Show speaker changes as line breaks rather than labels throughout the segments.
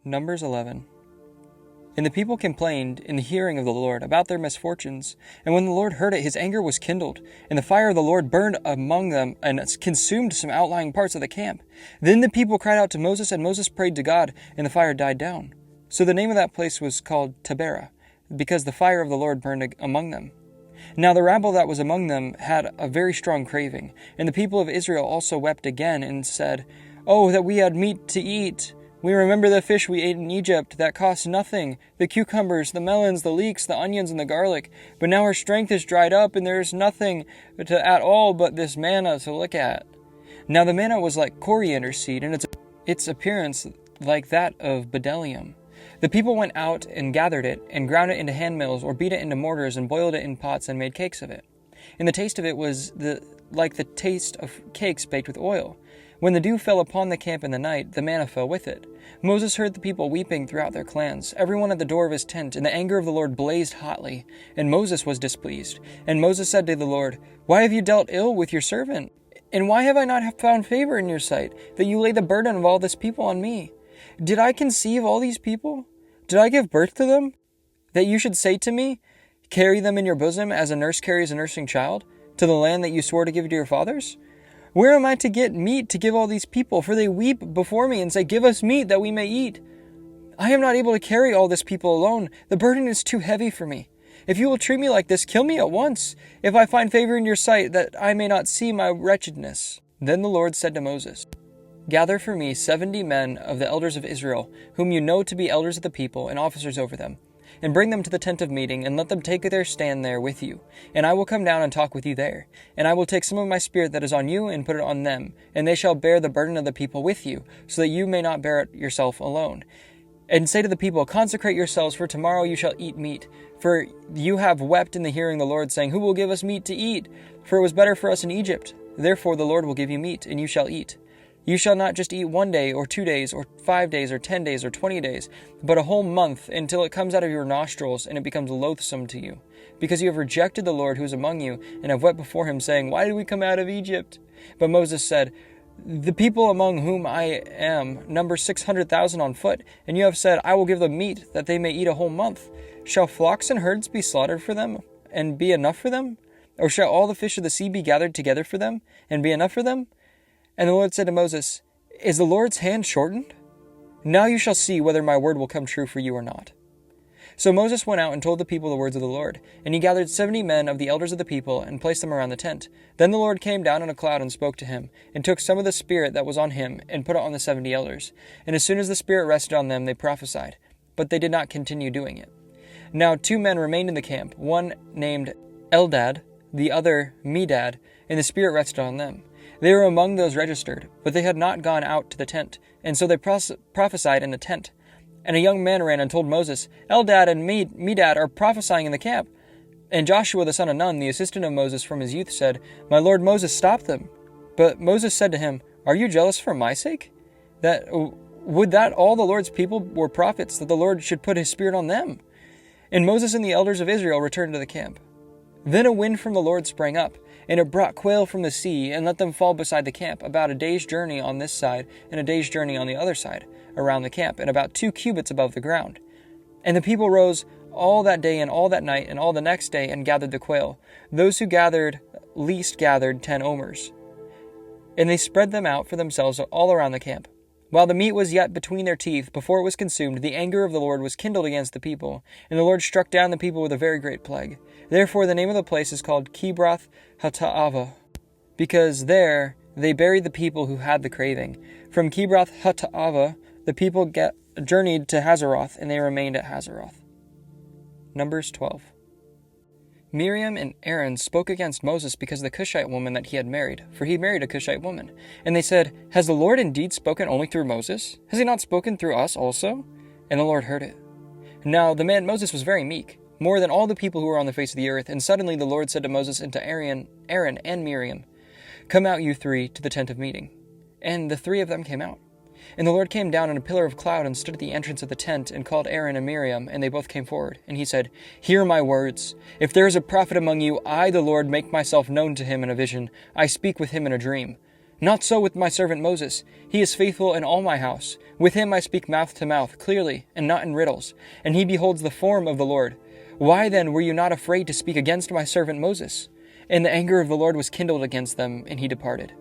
Numbers 11. And the people complained in the hearing of the Lord about their misfortunes. And when the Lord heard it, his anger was kindled, and the fire of the Lord burned among them and consumed some outlying parts of the camp. Then the people cried out to Moses, and Moses prayed to God, and the fire died down. So the name of that place was called Taberah, because the fire of the Lord burned among them. Now the rabble that was among them had a very strong craving, and the people of Israel also wept again, and said, "Oh, that we had meat to eat! We remember the fish we ate in Egypt that cost nothing, the cucumbers, the melons, the leeks, the onions, and the garlic. But now our strength is dried up, and there is nothing at all but this manna to look at." Now the manna was like coriander seed, and its appearance like that of bdellium. The people went out and gathered it, and ground it into handmills, or beat it into mortars, and boiled it in pots, and made cakes of it. And the taste of it was like the taste of cakes baked with oil. When the dew fell upon the camp in the night, the manna fell with it. Moses heard the people weeping throughout their clans, everyone at the door of his tent, and the anger of the Lord blazed hotly, and Moses was displeased. And Moses said to the Lord, "Why have you dealt ill with your servant? And why have I not found favor in your sight, that you lay the burden of all this people on me? Did I conceive all these people? Did I give birth to them? That you should say to me, 'Carry them in your bosom as a nurse carries a nursing child, to the land that you swore to give to your fathers'? Where am I to get meat to give all these people? For they weep before me and say, 'Give us meat that we may eat.' I am not able to carry all this people alone. The burden is too heavy for me. If you will treat me like this, kill me at once, if I find favor in your sight, that I may not see my wretchedness." Then the Lord said to Moses, "Gather for me 70 men of the elders of Israel, whom you know to be elders of the people and officers over them, and bring them to the tent of meeting, and let them take their stand there with you. And I will come down and talk with you there. And I will take some of my spirit that is on you and put it on them, and they shall bear the burden of the people with you, so that you may not bear it yourself alone. And say to the people, 'Consecrate yourselves, for tomorrow you shall eat meat. For you have wept in the hearing of the Lord, saying, Who will give us meat to eat? For it was better for us in Egypt. Therefore the Lord will give you meat, and you shall eat. You shall not just eat 1 day, or 2 days, or 5 days, or 10 days, or 20 days, but a whole month, until it comes out of your nostrils, and it becomes loathsome to you. Because you have rejected the Lord who is among you, and have wept before him, saying, Why did we come out of Egypt?' But Moses said, The people among whom I am number 600,000 on foot, and you have said, I will give them meat, that they may eat a whole month. Shall flocks and herds be slaughtered for them, and be enough for them? Or shall all the fish of the sea be gathered together for them, and be enough for them?" And the Lord said to Moses, "Is the Lord's hand shortened? Now you shall see whether my word will come true for you or not." So Moses went out and told the people the words of the Lord. And he gathered 70 men of the elders of the people, and placed them around the tent. Then the Lord came down in a cloud and spoke to him, and took some of the spirit that was on him, and put it on the 70 elders. And as soon as the spirit rested on them, they prophesied. But they did not continue doing it. Now 2 men remained in the camp, one named Eldad, the other Medad, and the spirit rested on them. They were among those registered, but they had not gone out to the tent, and so they prophesied in the tent. And a young man ran and told Moses, "Eldad and Medad are prophesying in the camp." And Joshua the son of Nun, the assistant of Moses from his youth, said, "My lord Moses, stop them." But Moses said to him, "Are you jealous for my sake? Would that all the Lord's people were prophets, that the Lord should put his spirit on them?" And Moses and the elders of Israel returned to the camp. Then a wind from the Lord sprang up, and it brought quail from the sea, and let them fall beside the camp, about a day's journey on this side, and a day's journey on the other side, around the camp, and about 2 cubits above the ground. And the people rose all that day and all that night and all the next day, and gathered the quail. Those who gathered least gathered 10 omers. And they spread them out for themselves all around the camp. While the meat was yet between their teeth, before it was consumed, the anger of the Lord was kindled against the people, and the Lord struck down the people with a very great plague. Therefore the name of the place is called Kibroth Hattaavah, because there they buried the people who had the craving. From Kibroth Hattaavah the people journeyed to Hazeroth, and they remained at Hazeroth. Numbers 12. Miriam and Aaron spoke against Moses because of the Cushite woman that he had married, for he married a Cushite woman. And they said, "Has the Lord indeed spoken only through Moses? Has he not spoken through us also?" And the Lord heard it. Now the man Moses was very meek, more than all the people who were on the face of the earth. And suddenly the Lord said to Moses and to Aaron and Miriam, "Come out, you 3, to the tent of meeting." And the 3 of them came out. And the Lord came down in a pillar of cloud and stood at the entrance of the tent, and called Aaron and Miriam, and they both came forward. And he said, "Hear my words. If there is a prophet among you, I, the Lord, make myself known to him in a vision. I speak with him in a dream. Not so with my servant Moses. He is faithful in all my house. With him I speak mouth to mouth, clearly, and not in riddles, and he beholds the form of the Lord. Why then were you not afraid to speak against my servant Moses?" And the anger of the Lord was kindled against them, and he departed.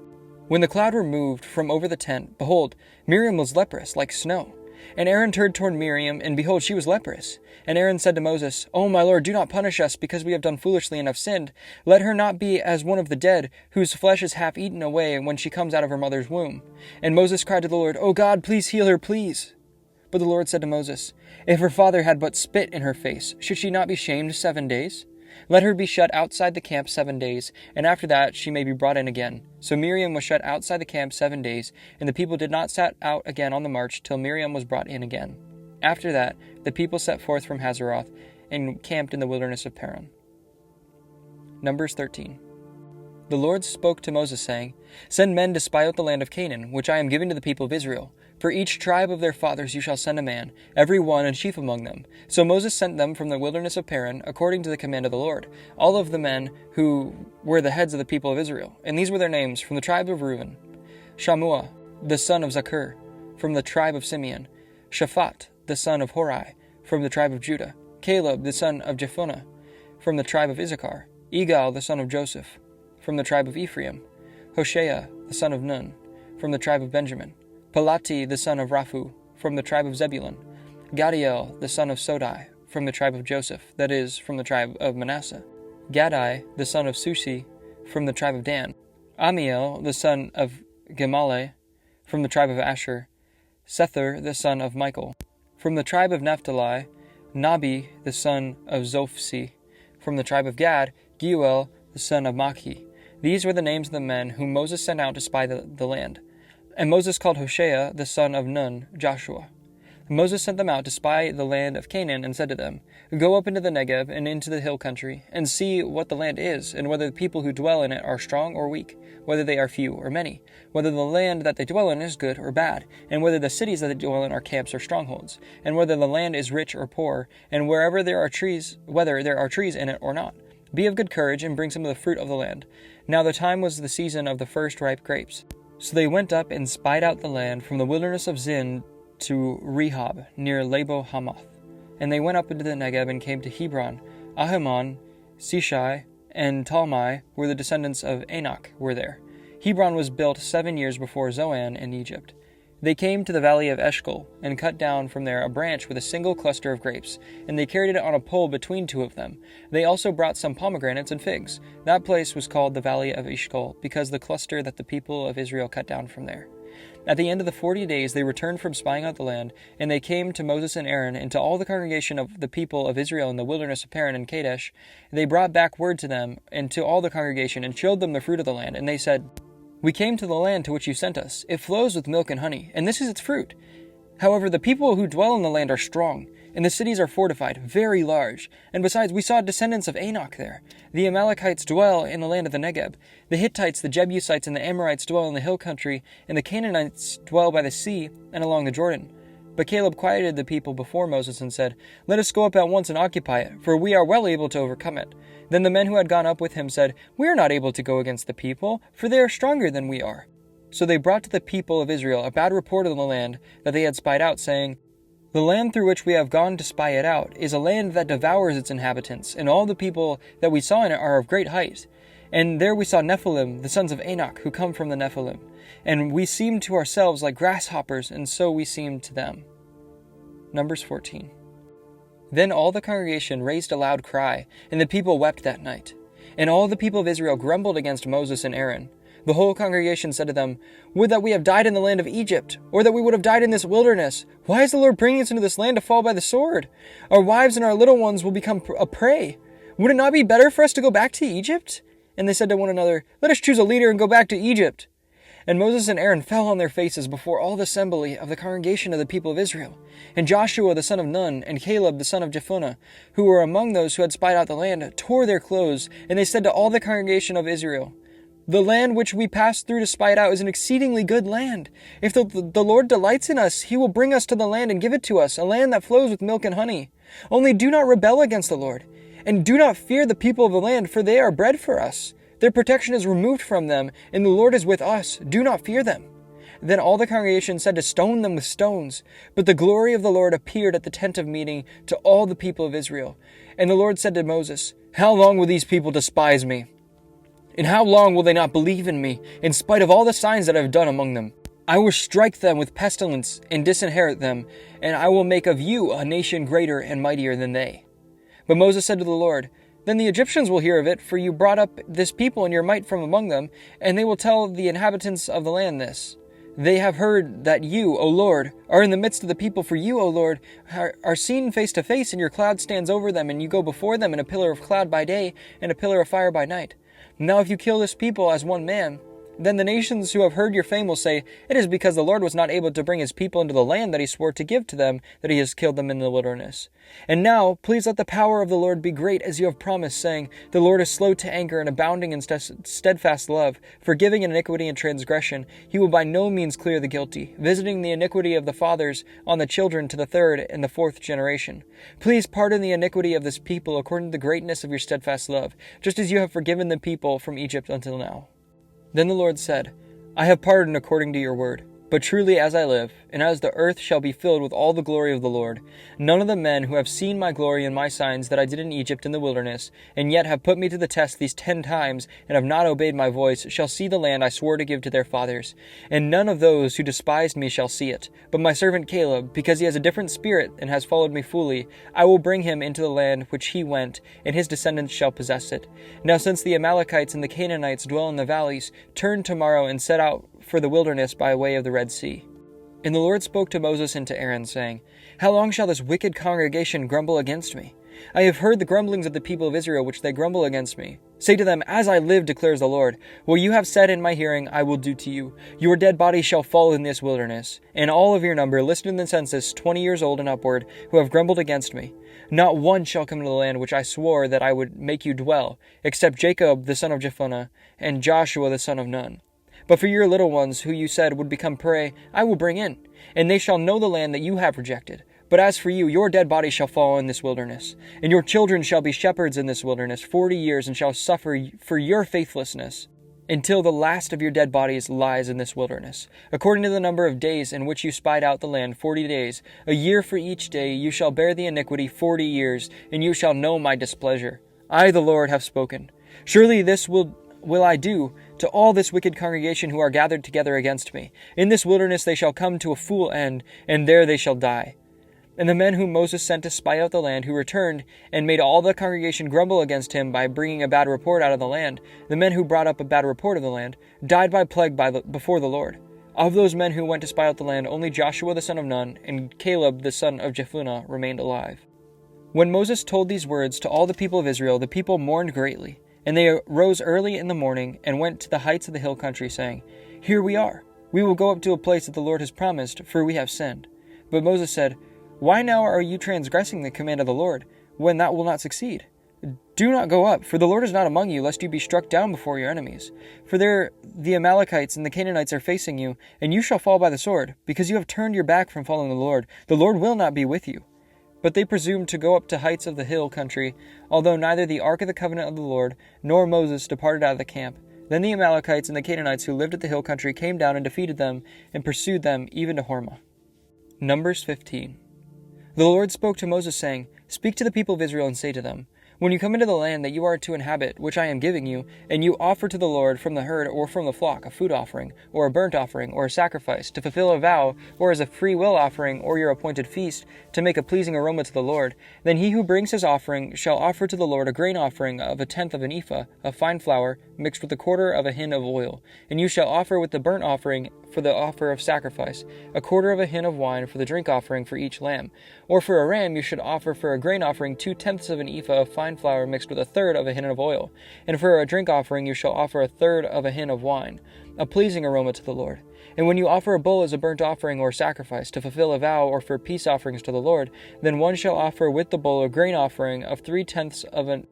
When the cloud removed from over the tent, behold, Miriam was leprous, like snow. And Aaron turned toward Miriam, and behold, she was leprous. And Aaron said to Moses, "O my Lord, do not punish us, because we have done foolishly and have sinned. Let her not be as one of the dead, whose flesh is half eaten away when she comes out of her mother's womb." And Moses cried to the Lord, "O God, please heal her, please." But the Lord said to Moses, "If her father had but spit in her face, should she not be shamed 7 days? Let her be shut outside the camp 7 days, and after that she may be brought in again." So Miriam was shut outside the camp 7 days, and the people did not set out again on the march till Miriam was brought in again. After that, the people set forth from Hazeroth and camped in the wilderness of Paran. Numbers 13. The Lord spoke to Moses, saying, "Send men to spy out the land of Canaan, which I am giving to the people of Israel. For each tribe of their fathers you shall send a man, every one a chief among them." So Moses sent them from the wilderness of Paran, according to the command of the Lord, all of the men who were the heads of the people of Israel. And these were their names: from the tribe of Reuben, Shammua, the son of Zakur, from the tribe of Simeon; Shaphat, the son of Hori, from the tribe of Judah; Caleb, the son of Jephunneh, from the tribe of Issachar; Igal, the son of Joseph, from the tribe of Ephraim; Hoshea, the son of Nun, from the tribe of Benjamin; Pelati, the son of Raphu, from the tribe of Zebulun; Gadiel, the son of Sodai, from the tribe of Joseph, that is, from the tribe of Manasseh; Gadai, the son of Susi, from the tribe of Dan; Amiel, the son of Gemale, from the tribe of Asher; Sethur, the son of Michael, from the tribe of Naphtali; Nabi, the son of Zophsi, from the tribe of Gad; Geuel, the son of Machi. These were the names of the men whom Moses sent out to spy the land. And Moses called Hoshea, the son of Nun, Joshua. Moses sent them out to spy the land of Canaan, and said to them, "Go up into the Negeb and into the hill country, and see what the land is, and whether the people who dwell in it are strong or weak, whether they are few or many, whether the land that they dwell in is good or bad, and whether the cities that they dwell in are camps or strongholds, and whether the land is rich or poor, and wherever there are trees, whether there are trees in it or not. Be of good courage, and bring some of the fruit of the land." Now the time was the season of the first ripe grapes. So they went up and spied out the land from the wilderness of Zin to Rehob, near Labo Hamath. And they went up into the Negeb and came to Hebron. Ahiman, Sishai, and Talmai were the descendants of Anak were there. Hebron was built 7 years before Zoan in Egypt. They came to the valley of Eshcol, and cut down from there a branch with a single cluster of grapes, and they carried it on a pole between two of them. They also brought some pomegranates and figs. That place was called the valley of Eshcol, because the cluster that the people of Israel cut down from there. At the end of the 40 days they returned from spying out the land, and they came to Moses and Aaron and to all the congregation of the people of Israel in the wilderness of Paran and Kadesh. They brought back word to them and to all the congregation, and showed them the fruit of the land, and they said, "We came to the land to which you sent us. It flows with milk and honey, and this is its fruit. However, the people who dwell in the land are strong, and the cities are fortified, very large. And besides, we saw descendants of Anak there. The Amalekites dwell in the land of the Negeb. The Hittites, the Jebusites, and the Amorites dwell in the hill country, and the Canaanites dwell by the sea and along the Jordan." But Caleb quieted the people before Moses and said, "Let us go up at once and occupy it, for we are well able to overcome it." Then the men who had gone up with him said, "We are not able to go against the people, for they are stronger than we are." So they brought to the people of Israel a bad report of the land that they had spied out, saying, "The land through which we have gone to spy it out is a land that devours its inhabitants, and all the people that we saw in it are of great height. And there we saw Nephilim, the sons of Anak, who come from the Nephilim. And we seemed to ourselves like grasshoppers, and so we seemed to them." Numbers 14. Then all the congregation raised a loud cry, and the people wept that night. And all the people of Israel grumbled against Moses and Aaron. The whole congregation said to them, "Would that we had died in the land of Egypt, or that we would have died in this wilderness. Why is the Lord bringing us into this land to fall by the sword? Our wives and our little ones will become a prey. Would it not be better for us to go back to Egypt?" And they said to one another, "Let us choose a leader and go back to Egypt." And Moses and Aaron fell on their faces before all the assembly of the congregation of the people of Israel. And Joshua the son of Nun, and Caleb the son of Jephunneh, who were among those who had spied out the land, tore their clothes, and they said to all the congregation of Israel, "The land which we passed through to spy it out is an exceedingly good land. If the Lord delights in us, he will bring us to the land and give it to us, a land that flows with milk and honey. Only do not rebel against the Lord, and do not fear the people of the land, for they are bread for us. Their protection is removed from them, and the Lord is with us. Do not fear them." Then all the congregation said to stone them with stones. But the glory of the Lord appeared at the tent of meeting to all the people of Israel. And the Lord said to Moses, "How long will these people despise me? And how long will they not believe in me, in spite of all the signs that I have done among them? I will strike them with pestilence and disinherit them, and I will make of you a nation greater and mightier than they." But Moses said to the Lord, "Then the Egyptians will hear of it, for you brought up this people in your might from among them, and they will tell the inhabitants of the land this. They have heard that you, O Lord, are in the midst of the people, for you, O Lord, are seen face to face, and your cloud stands over them, and you go before them in a pillar of cloud by day and a pillar of fire by night. Now if you kill this people as one man, then the nations who have heard your fame will say, 'It is because the Lord was not able to bring his people into the land that he swore to give to them, that he has killed them in the wilderness.' And now, please let the power of the Lord be great as you have promised, saying, 'The Lord is slow to anger and abounding in steadfast love, forgiving iniquity and transgression. He will by no means clear the guilty, visiting the iniquity of the fathers on the children to the third and the fourth generation. Please pardon the iniquity of this people according to the greatness of your steadfast love, just as you have forgiven the people from Egypt until now.' Then the Lord said, 'I have pardoned according to your word. But truly as I live, and as the earth shall be filled with all the glory of the Lord, none of the men who have seen my glory and my signs that I did in Egypt in the wilderness, and yet have put me to the test these 10 times, and have not obeyed my voice, shall see the land I swore to give to their fathers. And none of those who despised me shall see it. But my servant Caleb, because he has a different spirit and has followed me fully, I will bring him into the land which he went, and his descendants shall possess it. Now since the Amalekites and the Canaanites dwell in the valleys, turn tomorrow and set out for the wilderness by way of the Red Sea.' And the Lord spoke to Moses and to Aaron, saying, 'How long shall this wicked congregation grumble against me? I have heard the grumblings of the people of Israel, which they grumble against me. Say to them, As I live, declares the Lord, what you have said in my hearing I will do to you. Your dead bodies shall fall in this wilderness, and all of your number, listed in the census, 20 years old and upward, who have grumbled against me. Not one shall come into the land which I swore that I would make you dwell, except Jacob the son of Jephunneh, and Joshua the son of Nun. But for your little ones, who you said would become prey, I will bring in, and they shall know the land that you have rejected. But as for you, your dead bodies shall fall in this wilderness, and your children shall be shepherds in this wilderness 40 years, and shall suffer for your faithlessness, until the last of your dead bodies lies in this wilderness. According to the number of days in which you spied out the land, 40 days, a year for each day, you shall bear the iniquity 40 years, and you shall know my displeasure. I, the Lord, have spoken. Surely this will I do to all this wicked congregation who are gathered together against me. In this wilderness they shall come to a full end, and there they shall die. And the men whom Moses sent to spy out the land, who returned and made all the congregation grumble against him by bringing a bad report out of the land, the men who brought up a bad report of the land, died by plague before the Lord. Of those men who went to spy out the land, only Joshua the son of Nun and Caleb the son of Jephunneh remained alive. When Moses told these words to all the people of Israel, the people mourned greatly. And they rose early in the morning and went to the heights of the hill country, saying, Here we are. We will go up to a place that the Lord has promised, for we have sinned. But Moses said, Why now are you transgressing the command of the Lord, when that will not succeed? Do not go up, for the Lord is not among you, lest you be struck down before your enemies. For there the Amalekites and the Canaanites are facing you, and you shall fall by the sword, because you have turned your back from following the Lord. The Lord will not be with you. But they presumed to go up to heights of the hill country, although neither the ark of the covenant of the Lord nor Moses departed out of the camp. Then the Amalekites and the Canaanites who lived at the hill country came down and defeated them and pursued them even to Hormah. Numbers 15. The Lord spoke to Moses, saying, Speak to the people of Israel and say to them, When you come into the land that you are to inhabit, which I am giving you, and you offer to the Lord from the herd or from the flock a food offering, or a burnt offering, or a sacrifice, to fulfill a vow, or as a free will offering, or your appointed feast, to make a pleasing aroma to the Lord, then he who brings his offering shall offer to the Lord a grain offering of 1/10 of an ephah of fine flour, mixed with 1/4 of a hin of oil. And you shall offer with the burnt offering for the offer of sacrifice 1/4 of a hin of wine for the drink offering for each lamb. Or for a ram you should offer for a grain offering 2/10 of an ephah of fine flour mixed with 1/3 of a hin of oil. And for a drink offering you shall offer 1/3 of a hin of wine, a pleasing aroma to the Lord. And when you offer a bull as a burnt offering or sacrifice, to fulfill a vow or for peace offerings to the Lord, then one shall offer with the bull a grain offering of 3/10 of an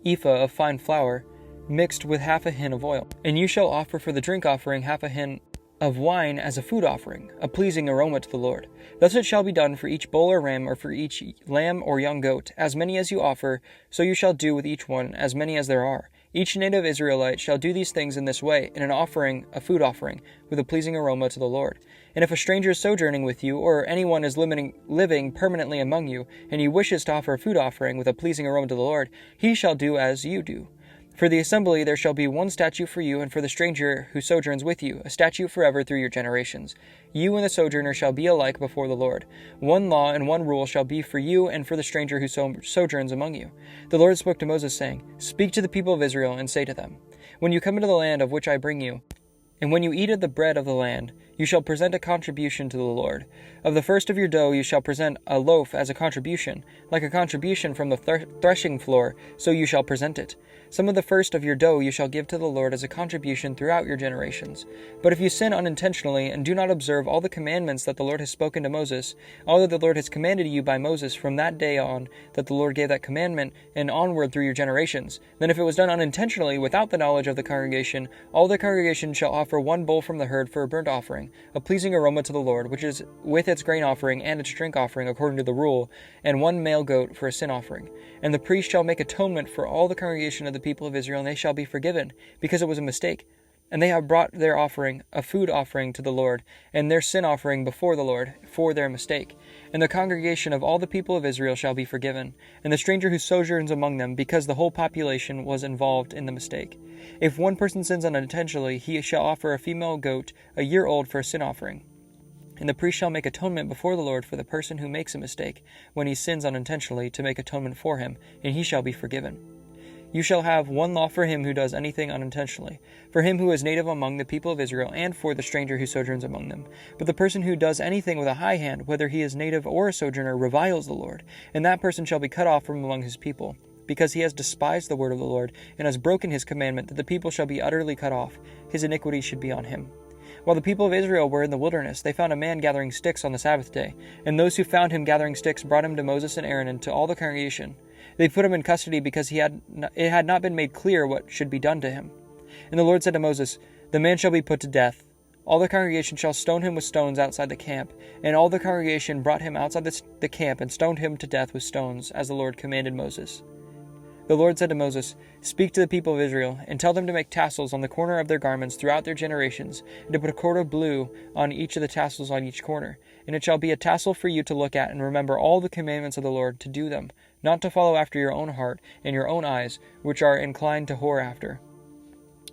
ephah of fine flour, mixed with 1/2 a hin of oil. And you shall offer for the drink offering 1/2 a hin of wine as a food offering, a pleasing aroma to the Lord. Thus it shall be done for each bull or ram, or for each lamb or young goat, as many as you offer, so you shall do with each one, as many as there are. Each native Israelite shall do these things in this way, in an offering, a food offering, with a pleasing aroma to the Lord. And if a stranger is sojourning with you, or anyone is living permanently among you, and he wishes to offer a food offering with a pleasing aroma to the Lord, he shall do as you do. For the assembly there shall be one statute for you, and for the stranger who sojourns with you, a statute forever through your generations. You and the sojourner shall be alike before the Lord. One law and one rule shall be for you and for the stranger who sojourns among you. The Lord spoke to Moses, saying, Speak to the people of Israel, and say to them, When you come into the land of which I bring you, and when you eat of the bread of the land, you shall present a contribution to the Lord. Of the first of your dough you shall present a loaf as a contribution, like a contribution from the threshing floor, so you shall present it. Some of the first of your dough you shall give to the Lord as a contribution throughout your generations. But if you sin unintentionally, and do not observe all the commandments that the Lord has spoken to Moses, all that the Lord has commanded you by Moses from that day on that the Lord gave that commandment, and onward through your generations, then if it was done unintentionally without the knowledge of the congregation, all the congregation shall offer one bull from the herd for a burnt offering, a pleasing aroma to the Lord, which is with its grain offering and its drink offering according to the rule, and one male goat for a sin offering. And the priest shall make atonement for all the congregation of the people of Israel, and they shall be forgiven, because it was a mistake. And they have brought their offering, a food offering to the Lord, and their sin offering before the Lord, for their mistake. And the congregation of all the people of Israel shall be forgiven, and the stranger who sojourns among them, because the whole population was involved in the mistake. If one person sins unintentionally, he shall offer a female goat, a year old, for a sin offering. And the priest shall make atonement before the Lord for the person who makes a mistake, when he sins unintentionally, to make atonement for him, and he shall be forgiven. You shall have one law for him who does anything unintentionally, for him who is native among the people of Israel, and for the stranger who sojourns among them. But the person who does anything with a high hand, whether he is native or a sojourner, reviles the Lord, and that person shall be cut off from among his people, because he has despised the word of the Lord, and has broken his commandment, that the people shall be utterly cut off. His iniquity should be on him. While the people of Israel were in the wilderness, they found a man gathering sticks on the Sabbath day, and those who found him gathering sticks brought him to Moses and Aaron and to all the congregation. They put him in custody because it had not been made clear what should be done to him. And the Lord said to Moses, The man shall be put to death. All the congregation shall stone him with stones outside the camp. And all the congregation brought him outside the camp and stoned him to death with stones, as the Lord commanded Moses. The Lord said to Moses, Speak to the people of Israel, and tell them to make tassels on the corner of their garments throughout their generations, and to put a cord of blue on each of the tassels on each corner. And it shall be a tassel for you to look at, and remember all the commandments of the Lord, to do them, not to follow after your own heart and your own eyes, which are inclined to whore after.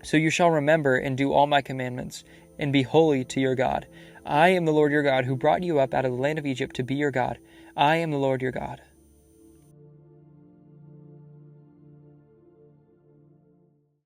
So you shall remember and do all my commandments, and be holy to your God. I am the Lord your God, who brought you up out of the land of Egypt to be your God. I am the Lord your God.